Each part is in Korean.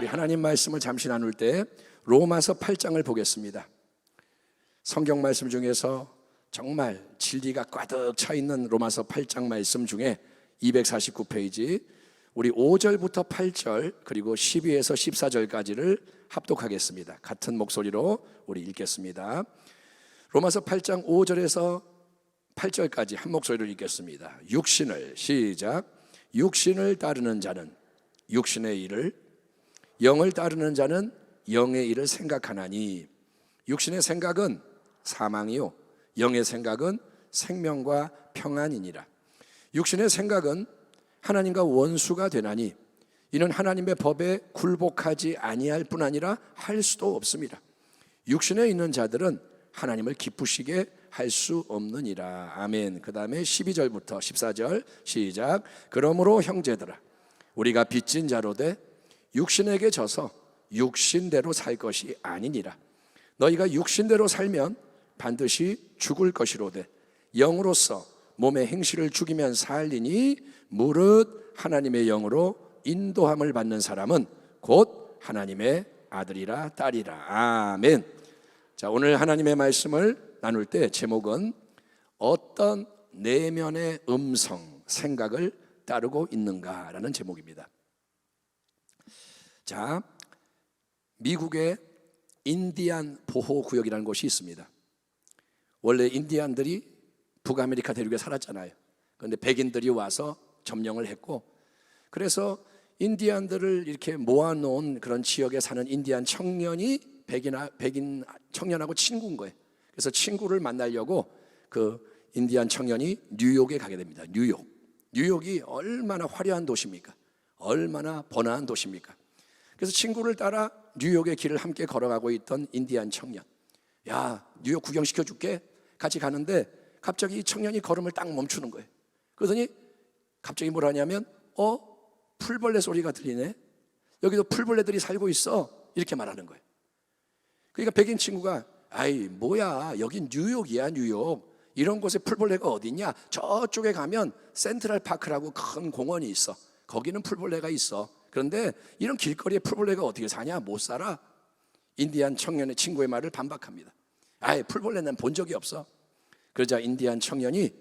하나님 말씀을 잠시 나눌 때 로마서 8장을 보겠습니다. 성경 말씀 중에서 정말 진리가 꽉 차 있는 로마서 8장 말씀 중에 249페이지 우리 5절부터 8절 그리고 12에서 14절까지를 합독하겠습니다. 같은 목소리로 우리 읽겠습니다. 로마서 8장 5절에서 8절까지 한 목소리로 읽겠습니다. 육신을 시작. 육신을 따르는 자는 육신의 일을, 영을 따르는 자는 영의 일을 생각하나니 육신의 생각은 사망이요 영의 생각은 생명과 평안이니라. 육신의 생각은 하나님과 원수가 되나니 이는 하나님의 법에 굴복하지 아니할 뿐 아니라 할 수도 없습니다. 육신에 있는 자들은 하나님을 기쁘시게 할 수 없느니라. 아멘. 그 다음에 12절부터 14절 시작. 그러므로 형제들아 우리가 빚진 자로되 육신에게 져서 육신대로 살 것이 아니니라. 너희가 육신대로 살면 반드시 죽을 것이로되 영으로서 몸의 행실을 죽이면 살리니 무릇 하나님의 영으로 인도함을 받는 사람은 곧 하나님의 아들이라 딸이라. 아멘. 자, 오늘 하나님의 말씀을 나눌 때 제목은 어떤 내면의 음성, 생각을 따르고 있는가라는 제목입니다. 자, 미국의 인디안 보호구역이라는 곳이 있습니다. 원래 인디안들이 북아메리카 대륙에 살았잖아요. 그런데 백인들이 와서 점령을 했고, 그래서 인디안들을 이렇게 모아놓은 그런 지역에 사는 인디안 청년이 백인 청년하고 친구인 거예요. 그래서 친구를 만나려고 그 인디안 청년이 뉴욕에 가게 됩니다. 뉴욕이 얼마나 화려한 도시입니까? 얼마나 번화한 도시입니까? 그래서 친구를 따라 뉴욕의 길을 함께 걸어가고 있던 인디안 청년, 야, 뉴욕 구경시켜줄게. 같이 가는데 갑자기 이 청년이 걸음을 딱 멈추는 거예요. 그러더니 갑자기 뭐라 하냐면 풀벌레 소리가 들리네. 여기도 풀벌레들이 살고 있어. 이렇게 말하는 거예요. 그러니까 백인 친구가 아이 뭐야, 여긴 뉴욕이야. 뉴욕 이런 곳에 풀벌레가 어디 있냐. 저쪽에 가면 센트럴 파크라고 큰 공원이 있어. 거기는 풀벌레가 있어. 그런데 이런 길거리에 풀벌레가 어떻게 사냐. 못 살아. 인디안 청년의 친구의 말을 반박합니다. 아이 풀벌레는 본 적이 없어. 그러자 인디안 청년이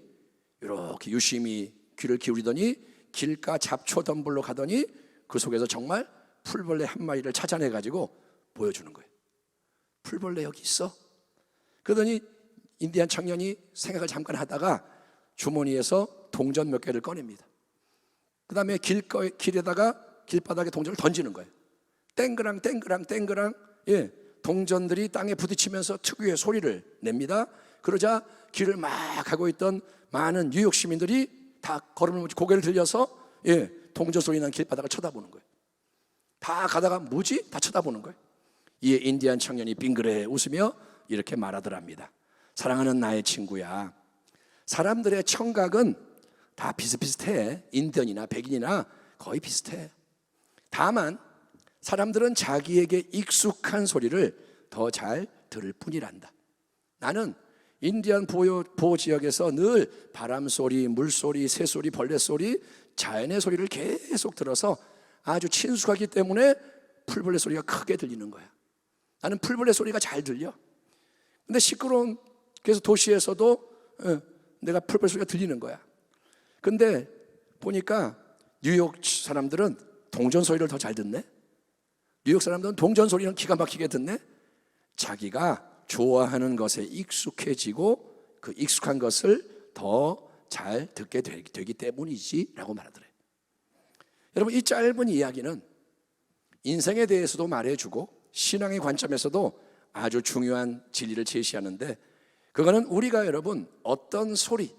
이렇게 유심히 귀를 기울이더니 길가 잡초 덤불로 가더니 그 속에서 정말 풀벌레 한 마리를 찾아내가지고 보여주는 거예요. 풀벌레 여기 있어. 그러더니 인디안 청년이 생각을 잠깐 하다가 주머니에서 동전 몇 개를 꺼냅니다. 그 다음에 길에다가 길바닥에 동전을 던지는 거예요. 땡그랑 예, 동전들이 땅에 부딪히면서 특유의 소리를 냅니다. 그러자 길을 막 가고 있던 많은 뉴욕 시민들이 다 걸음을 고개를 들려서 예, 동전 소리 난 길바닥을 쳐다보는 거예요. 다 가다가 뭐지? 다 쳐다보는 거예요. 이에 인디안 청년이 빙그레 웃으며 이렇게 말하더랍니다. 사랑하는 나의 친구야, 사람들의 청각은 다 비슷비슷해. 인디언이나 백인이나 거의 비슷해. 다만 사람들은 자기에게 익숙한 소리를 더 잘 들을 뿐이란다. 나는 인디안 보호 지역에서 늘 바람 소리, 물 소리, 새 소리, 벌레 소리, 자연의 소리를 계속 들어서 아주 친숙하기 때문에 풀벌레 소리가 크게 들리는 거야. 나는 풀벌레 소리가 잘 들려. 근데 시끄러운, 그래서 도시에서도 내가 풀벌레 소리가 들리는 거야. 근데 보니까 뉴욕 사람들은 동전 소리를 더 잘 듣네. 뉴욕 사람들은 동전 소리는 기가 막히게 듣네. 자기가 좋아하는 것에 익숙해지고 그 익숙한 것을 더 잘 듣게 되기 때문이지 라고 말하더래요. 여러분, 이 짧은 이야기는 인생에 대해서도 말해주고 신앙의 관점에서도 아주 중요한 진리를 제시하는데, 그거는 우리가 여러분 어떤 소리,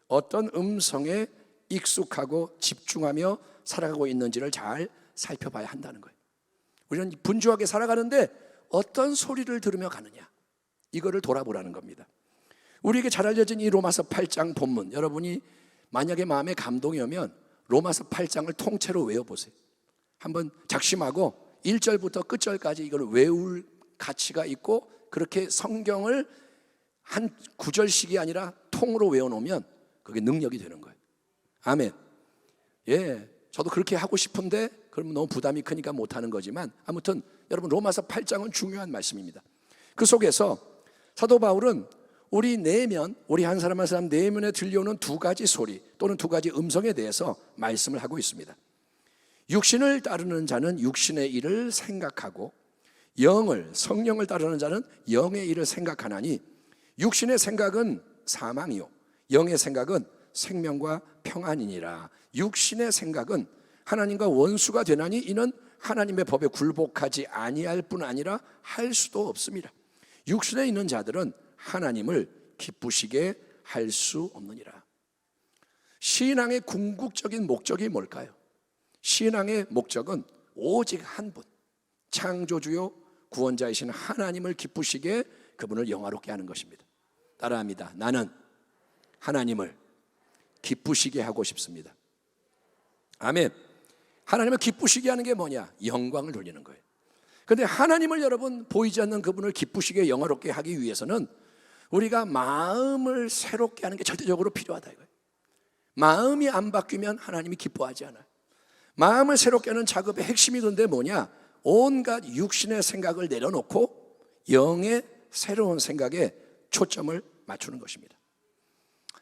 어떤 음성에 익숙하고 집중하며 살아가고 있는지를 잘 살펴봐야 한다는 거예요. 우리는 분주하게 살아가는데 어떤 소리를 들으며 가느냐, 이거를 돌아보라는 겁니다. 우리에게 잘 알려진 이 로마서 8장 본문, 여러분이 만약에 마음에 감동이 오면 로마서 8장을 통째로 외워보세요. 한번 작심하고 1절부터 끝절까지 이걸 외울 가치가 있고, 그렇게 성경을 한 구절씩이 아니라 통으로 외워놓으면 그게 능력이 되는 거예요. 아멘. 예, 저도 그렇게 하고 싶은데 그러면 너무 부담이 크니까 못하는 거지만 아무튼 여러분 로마서 8장은 중요한 말씀입니다. 그 속에서 사도 바울은 우리 내면, 우리 한 사람 한 사람 내면에 들려오는 두 가지 소리 또는 두 가지 음성에 대해서 말씀을 하고 있습니다. 육신을 따르는 자는 육신의 일을 생각하고 성령을 따르는 자는 영의 일을 생각하나니 육신의 생각은 사망이요 영의 생각은 생명과 평안이니라. 육신의 생각은 하나님과 원수가 되나니 이는 하나님의 법에 굴복하지 아니할 뿐 아니라 할 수도 없습니다. 육신에 있는 자들은 하나님을 기쁘시게 할 수 없느니라. 신앙의 궁극적인 목적이 뭘까요? 신앙의 목적은 오직 한 분, 창조주요 구원자이신 하나님을 기쁘시게, 그분을 영화롭게 하는 것입니다. 따라합니다. 나는 하나님을 기쁘시게 하고 싶습니다. 아멘. 하나님을 기쁘시게 하는 게 뭐냐? 영광을 돌리는 거예요. 그런데 하나님을 여러분 보이지 않는 그분을 기쁘시게 영화롭게 하기 위해서는 우리가 마음을 새롭게 하는 게 절대적으로 필요하다 이거예요. 마음이 안 바뀌면 하나님이 기뻐하지 않아요. 마음을 새롭게 하는 작업의 핵심이 그런데 뭐냐? 온갖 육신의 생각을 내려놓고 영의 새로운 생각에 초점을 맞추는 것입니다.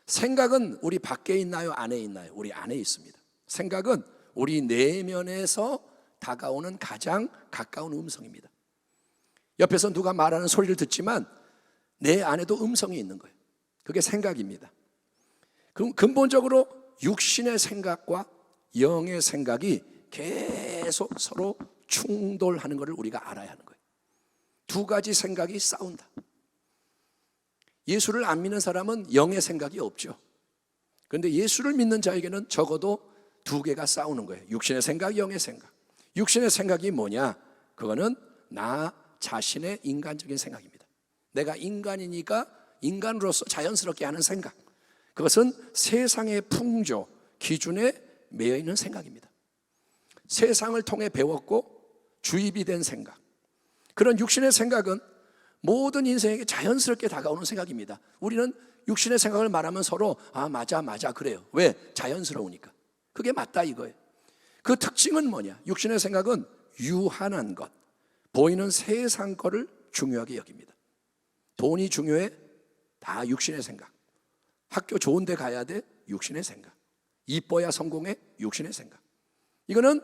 생각은 우리 밖에 있나요? 안에 있나요? 우리 안에 있습니다. 생각은 우리 내면에서 다가오는 가장 가까운 음성입니다. 옆에서 누가 말하는 소리를 듣지만 내 안에도 음성이 있는 거예요. 그게 생각입니다. 그럼 근본적으로 육신의 생각과 영의 생각이 계속 서로 충돌하는 것을 우리가 알아야 하는 거예요. 두 가지 생각이 싸운다. 예수를 안 믿는 사람은 영의 생각이 없죠. 그런데 예수를 믿는 자에게는 적어도 두 개가 싸우는 거예요. 육신의 생각, 영의 생각. 육신의 생각이 뭐냐? 그거는 나 자신의 인간적인 생각입니다. 내가 인간이니까 인간으로서 자연스럽게 하는 생각. 그것은 세상의 풍조, 기준에 매여 있는 생각입니다. 세상을 통해 배웠고 주입이 된 생각. 그런 육신의 생각은 모든 인생에게 자연스럽게 다가오는 생각입니다. 우리는 육신의 생각을 말하면 서로 맞아 그래요. 왜? 자연스러우니까. 그게 맞다 이거예요. 그 특징은 뭐냐? 육신의 생각은 유한한 것, 보이는 세상 거를 중요하게 여깁니다. 돈이 중요해? 다 육신의 생각. 학교 좋은 데 가야 돼? 육신의 생각. 이뻐야 성공해? 육신의 생각. 이거는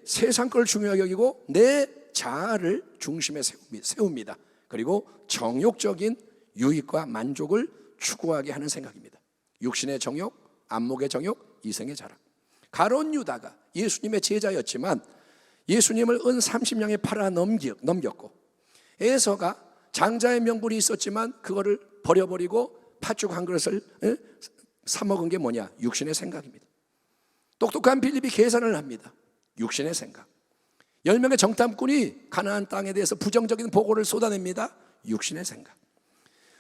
세상 걸 중요하게 여기고 내 자아를 중심에 세웁니다. 그리고 정욕적인 유익과 만족을 추구하게 하는 생각입니다. 육신의 정욕, 안목의 정욕, 이생의 자랑. 가룟 유다가 예수님의 제자였지만 예수님을 은 30냥에 팔아 넘겼고, 에서가 장자의 명분이 있었지만 그거를 버려버리고 팥죽 한 그릇을 사 먹은 게 뭐냐? 육신의 생각입니다. 똑똑한 빌립이 계산을 합니다. 육신의 생각. 10명의 정탐꾼이 가나안 땅에 대해서 부정적인 보고를 쏟아냅니다. 육신의 생각.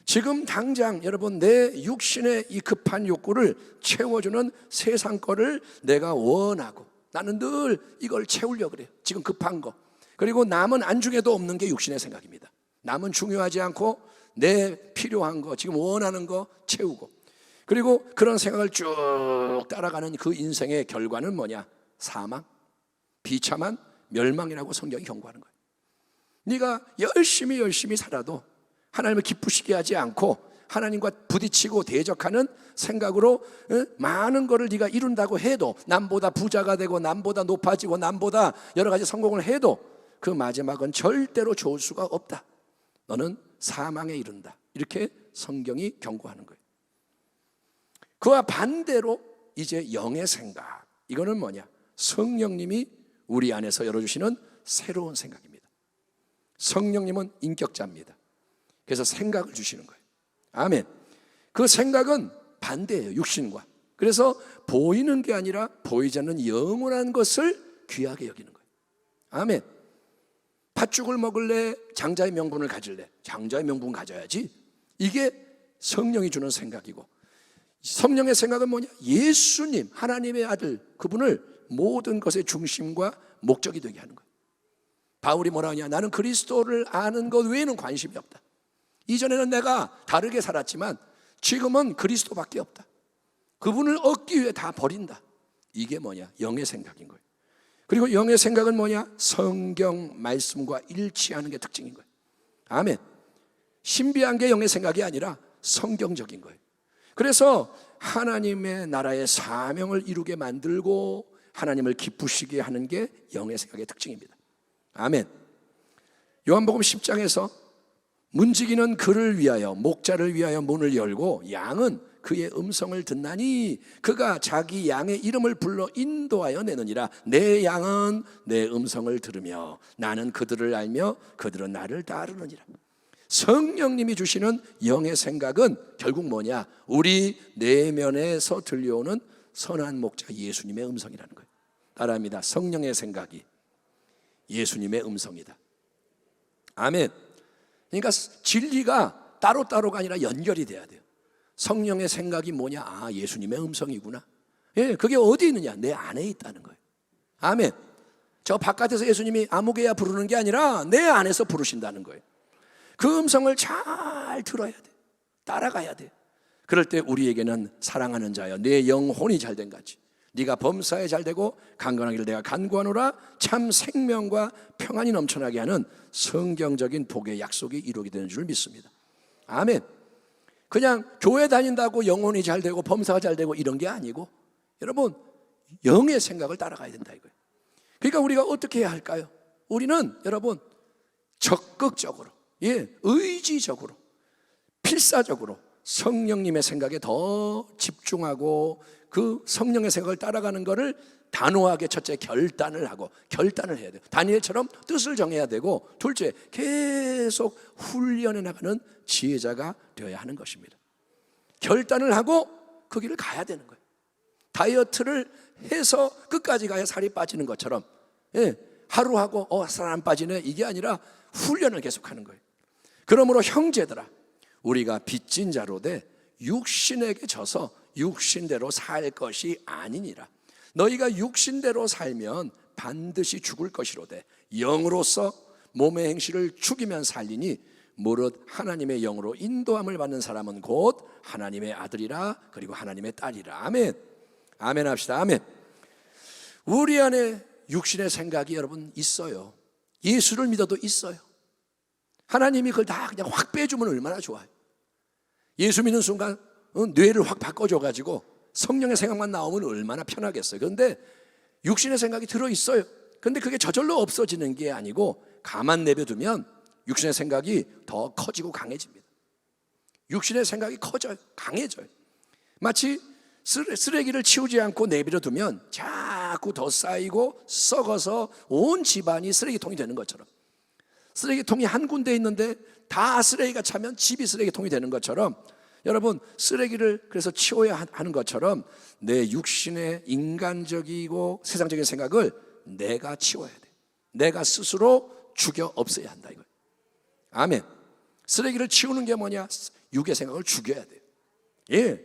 지금 당장 여러분 내 육신의 이 급한 욕구를 채워주는 세상 거를 내가 원하고 나는 늘 이걸 채우려고 그래요. 지금 급한 거. 그리고 남은 안중에도 없는 게 육신의 생각입니다. 남은 중요하지 않고 내 필요한 거, 지금 원하는 거 채우고, 그리고 그런 생각을 쭉 따라가는 그 인생의 결과는 뭐냐? 사망, 비참한 멸망이라고 성경이 경고하는 거예요. 네가 열심히 살아도 하나님을 기쁘시게 하지 않고 하나님과 부딪히고 대적하는 생각으로 많은 것을 네가 이룬다고 해도, 남보다 부자가 되고 남보다 높아지고 남보다 여러 가지 성공을 해도 그 마지막은 절대로 좋을 수가 없다. 너는 사망에 이른다. 이렇게 성경이 경고하는 거예요. 그와 반대로 이제 영의 생각, 이거는 뭐냐? 성령님이 우리 안에서 열어주시는 새로운 생각입니다. 성령님은 인격자입니다. 그래서 생각을 주시는 거예요. 아멘. 그 생각은 반대예요, 육신과. 그래서 보이는 게 아니라 보이지 않는 영원한 것을 귀하게 여기는 거예요. 아멘. 팥죽을 먹을래? 장자의 명분을 가질래? 장자의 명분 가져야지. 이게 성령이 주는 생각이고, 성령의 생각은 뭐냐? 예수님, 하나님의 아들, 그분을 모든 것의 중심과 목적이 되게 하는 거예요. 바울이 뭐라 하냐? 나는 그리스도를 아는 것 외에는 관심이 없다. 이전에는 내가 다르게 살았지만 지금은 그리스도밖에 없다. 그분을 얻기 위해 다 버린다. 이게 뭐냐? 영의 생각인 거예요. 그리고 영의 생각은 뭐냐? 성경 말씀과 일치하는 게 특징인 거예요. 아멘. 신비한 게 영의 생각이 아니라 성경적인 거예요. 그래서 하나님의 나라의 사명을 이루게 만들고 하나님을 기쁘시게 하는 게 영의 생각의 특징입니다. 아멘. 요한복음 10장에서 문지기는 그를 위하여, 목자를 위하여 문을 열고 양은 그의 음성을 듣나니 그가 자기 양의 이름을 불러 인도하여 내느니라. 내 양은 내 음성을 들으며 나는 그들을 알며 그들은 나를 따르느니라. 성령님이 주시는 영의 생각은 결국 뭐냐? 우리 내면에서 들려오는 선한 목자 예수님의 음성이라는 거예요. 따라합니다. 성령의 생각이 예수님의 음성이다. 아멘. 그러니까 진리가 따로따로가 아니라 연결이 돼야 돼요. 성령의 생각이 뭐냐? 아, 예수님의 음성이구나. 예, 그게 어디 있느냐? 내 안에 있다는 거예요. 아멘. 저 바깥에서 예수님이 아무개야 부르는 게 아니라 내 안에서 부르신다는 거예요. 그 음성을 잘 들어야 돼. 따라가야 돼. 그럴 때 우리에게는 사랑하는 자여 내 영혼이 잘된 같이 네가 범사에 잘되고 강건하기를 내가 간구하노라. 참 생명과 평안이 넘쳐나게 하는 성경적인 복의 약속이 이루어지게 되는 줄 믿습니다. 아멘. 그냥 교회 다닌다고 영혼이 잘되고 범사가 잘되고 이런 게 아니고 여러분 영의 생각을 따라가야 된다 이거예요. 그러니까 우리가 어떻게 해야 할까요? 우리는 여러분 적극적으로, 의지적으로, 필사적으로 성령님의 생각에 더 집중하고 그 성령의 생각을 따라가는 것을 단호하게 첫째 결단을 하고 결단을 해야 돼요. 다니엘처럼 뜻을 정해야 되고 둘째 계속 훈련해 나가는 지혜자가 되어야 하는 것입니다. 결단을 하고 그 길을 가야 되는 거예요. 다이어트를 해서 끝까지 가야 살이 빠지는 것처럼 하루 하고 살 안 빠지네 이게 아니라 훈련을 계속하는 거예요. 그러므로 형제들아 우리가 빚진 자로 돼 육신에게 져서 육신대로 살 것이 아니니라. 너희가 육신대로 살면 반드시 죽을 것이로되 영으로서 몸의 행실을 죽이면 살리니 무릇 하나님의 영으로 인도함을 받는 사람은 곧 하나님의 아들이라 그리고 하나님의 딸이라. 아멘. 아멘 합시다. 아멘. 우리 안에 육신의 생각이 여러분 있어요. 예수를 믿어도 있어요. 하나님이 그걸 다 그냥 확 빼주면 얼마나 좋아요. 예수 믿는 순간 뇌를 확 바꿔줘가지고 성령의 생각만 나오면 얼마나 편하겠어요. 그런데 육신의 생각이 들어있어요. 그런데 그게 저절로 없어지는 게 아니고 가만 내버두면 육신의 생각이 더 커지고 강해집니다. 육신의 생각이 커져요. 강해져요. 마치 쓰레기를 치우지 않고 내버려두면 자꾸 더 쌓이고 썩어서 온 집안이 쓰레기통이 되는 것처럼 쓰레기통이 한 군데 있는데 다 쓰레기가 차면 집이 쓰레기통이 되는 것처럼 여러분 쓰레기를 그래서 치워야 하는 것처럼 내 육신의 인간적이고 세상적인 생각을 내가 치워야 돼. 내가 스스로 죽여 없애야 한다 이거예요. 아멘. 쓰레기를 치우는 게 뭐냐? 육의 생각을 죽여야 돼요.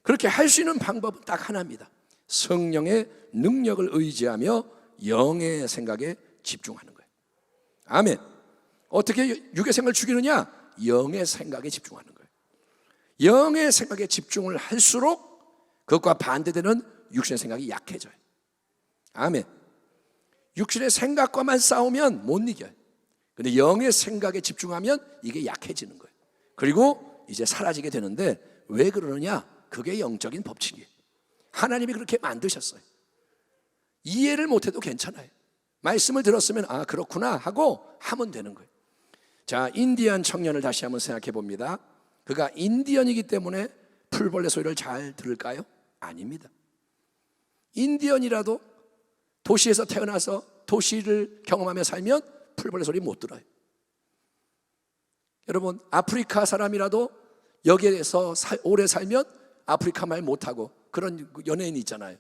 그렇게 할 수 있는 방법은 딱 하나입니다. 성령의 능력을 의지하며 영의 생각에 집중하는 거예요. 아멘. 어떻게 육의 생각을 죽이느냐? 영의 생각에 집중하는 거예요. 영의 생각에 집중을 할수록 그것과 반대되는 육신의 생각이 약해져요. 아멘. 육신의 생각과만 싸우면 못 이겨요. 근데 영의 생각에 집중하면 이게 약해지는 거예요. 그리고 이제 사라지게 되는데 왜 그러느냐? 그게 영적인 법칙이에요. 하나님이 그렇게 만드셨어요. 이해를 못해도 괜찮아요. 말씀을 들었으면 아 그렇구나 하고 하면 되는 거예요. 자, 인디안 청년을 다시 한번 생각해 봅니다. 그가 인디언이기 때문에 풀벌레 소리를 잘 들을까요? 아닙니다. 인디언이라도 도시에서 태어나서 도시를 경험하며 살면 풀벌레 소리 못 들어요. 여러분 아프리카 사람이라도 여기에서 오래 살면 아프리카 말 못하고 그런 연예인이 있잖아요.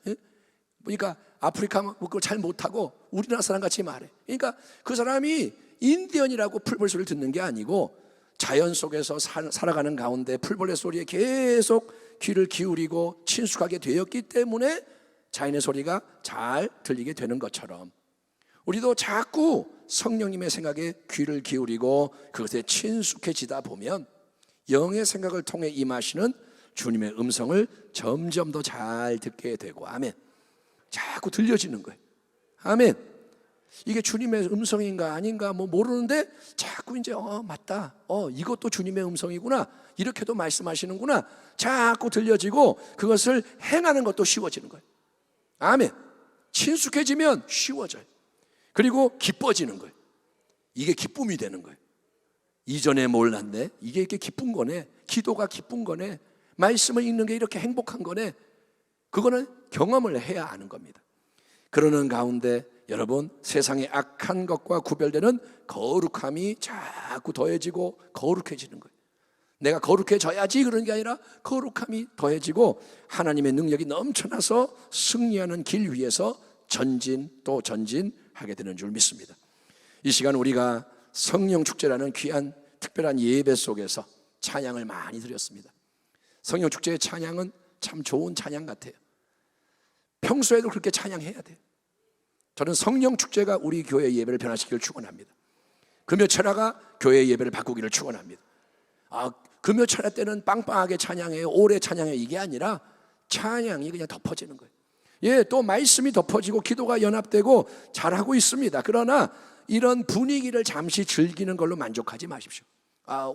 그러니까 아프리카 그걸 잘 못하고 우리나라 사람 같이 말해. 그러니까 그 사람이 인디언이라고 풀벌레 소리를 듣는 게 아니고 자연 속에서 살아가는 가운데 풀벌레 소리에 계속 귀를 기울이고 친숙하게 되었기 때문에 자연의 소리가 잘 들리게 되는 것처럼 우리도 자꾸 성령님의 생각에 귀를 기울이고 그것에 친숙해지다 보면 영의 생각을 통해 임하시는 주님의 음성을 점점 더 잘 듣게 되고 아멘. 자꾸 들려지는 거예요. 아멘. 이게 주님의 음성인가 아닌가 모르는데 자꾸 이제 맞다, 이것도 주님의 음성이구나, 이렇게도 말씀하시는구나 자꾸 들려지고 그것을 행하는 것도 쉬워지는 거예요. 아멘. 친숙해지면 쉬워져요. 그리고 기뻐지는 거예요. 이게 기쁨이 되는 거예요. 이전에 몰랐네, 이게 이렇게 기쁜 거네, 기도가 기쁜 거네, 말씀을 읽는 게 이렇게 행복한 거네. 그거는 경험을 해야 아는 겁니다. 그러는 가운데 여러분, 세상의 악한 것과 구별되는 거룩함이 자꾸 더해지고 거룩해지는 거예요. 내가 거룩해져야지 그런 게 아니라 거룩함이 더해지고 하나님의 능력이 넘쳐나서 승리하는 길 위에서 전진 또 전진하게 되는 줄 믿습니다. 이 시간 우리가 성령 축제라는 귀한 특별한 예배 속에서 찬양을 많이 드렸습니다. 성령 축제의 찬양은 참 좋은 찬양 같아요. 평소에도 그렇게 찬양해야 돼요. 저는 성령 축제가 우리 교회 예배를 변화시키기를 축원합니다. 금요철야가 교회 예배를 바꾸기를 축원합니다. 금요철야 때는 빵빵하게 찬양해요, 오래 찬양해요, 이게 아니라 찬양이 그냥 덮어지는 거예요. 예, 또 말씀이 덮어지고 기도가 연합되고 잘하고 있습니다. 그러나 이런 분위기를 잠시 즐기는 걸로 만족하지 마십시오.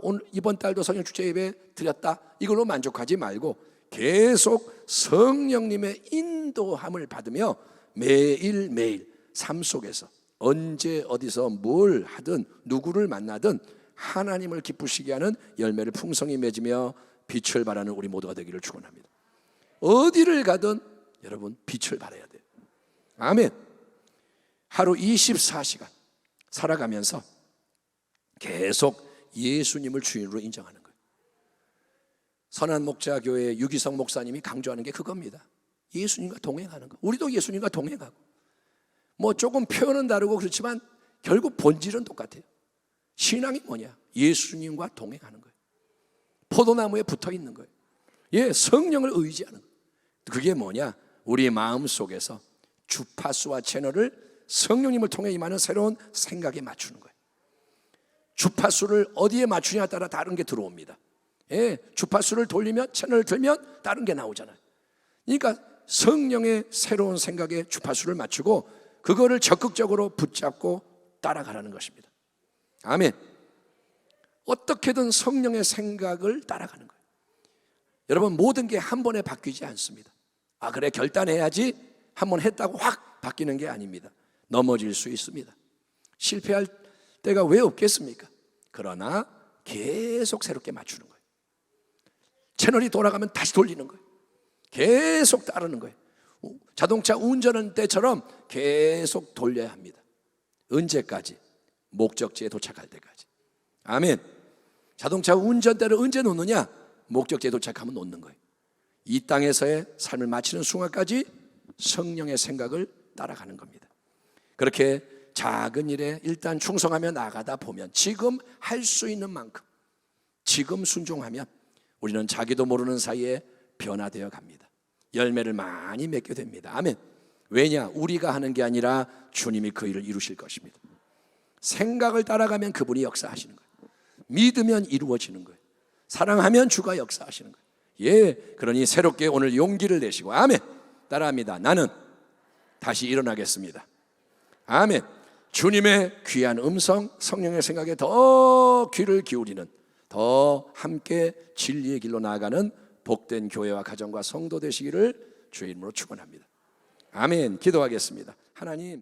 오늘 이번 달도 성령 축제 예배 드렸다, 이걸로 만족하지 말고 계속 성령님의 인도함을 받으며 매일매일 삶 속에서 언제 어디서 뭘 하든 누구를 만나든 하나님을 기쁘시게 하는 열매를 풍성히 맺으며 빛을 발하는 우리 모두가 되기를 축원합니다. 어디를 가든 여러분 빛을 발해야 돼요. 아멘. 하루 24시간 살아가면서 계속 예수님을 주인으로 인정하는 거예요. 선한목자교회 유기성 목사님이 강조하는 게 그겁니다. 예수님과 동행하는 거. 우리도 예수님과 동행하고 조금 표현은 다르고 그렇지만 결국 본질은 똑같아요. 신앙이 뭐냐? 예수님과 동행하는 거예요. 포도나무에 붙어 있는 거예요. 예, 성령을 의지하는 거예요. 그게 뭐냐? 우리의 마음 속에서 주파수와 채널을 성령님을 통해 임하는 새로운 생각에 맞추는 거예요. 주파수를 어디에 맞추냐에 따라 다른 게 들어옵니다. 예, 주파수를 돌리면, 채널을 들면 다른 게 나오잖아요. 그러니까 성령의 새로운 생각에 주파수를 맞추고 그거를 적극적으로 붙잡고 따라가라는 것입니다. 아멘. 어떻게든 성령의 생각을 따라가는 거예요. 여러분, 모든 게 한 번에 바뀌지 않습니다. 그래 결단해야지 한 번 했다고 확 바뀌는 게 아닙니다. 넘어질 수 있습니다. 실패할 때가 왜 없겠습니까? 그러나 계속 새롭게 맞추는 거예요. 채널이 돌아가면 다시 돌리는 거예요. 계속 따르는 거예요. 자동차 운전하는 때처럼 계속 돌려야 합니다. 언제까지? 목적지에 도착할 때까지. 아멘. 자동차 운전대를 언제 놓느냐? 목적지에 도착하면 놓는 거예요. 이 땅에서의 삶을 마치는 순간까지 성령의 생각을 따라가는 겁니다. 그렇게 작은 일에 일단 충성하며 나가다 보면 지금 할 수 있는 만큼 지금 순종하면 우리는 자기도 모르는 사이에 변화되어 갑니다. 열매를 많이 맺게 됩니다. 아멘. 왜냐? 우리가 하는 게 아니라 주님이 그 일을 이루실 것입니다. 생각을 따라가면 그분이 역사하시는 거예요. 믿으면 이루어지는 거예요. 사랑하면 주가 역사하시는 거예요. 예, 그러니 새롭게 오늘 용기를 내시고 아멘. 따라합니다. 나는 다시 일어나겠습니다. 아멘. 주님의 귀한 음성, 성령의 생각에 더 귀를 기울이는, 더 함께 진리의 길로 나아가는 복된 교회와 가정과 성도 되시기를 주의 이름으로 축원합니다. 아멘. 기도하겠습니다. 하나님,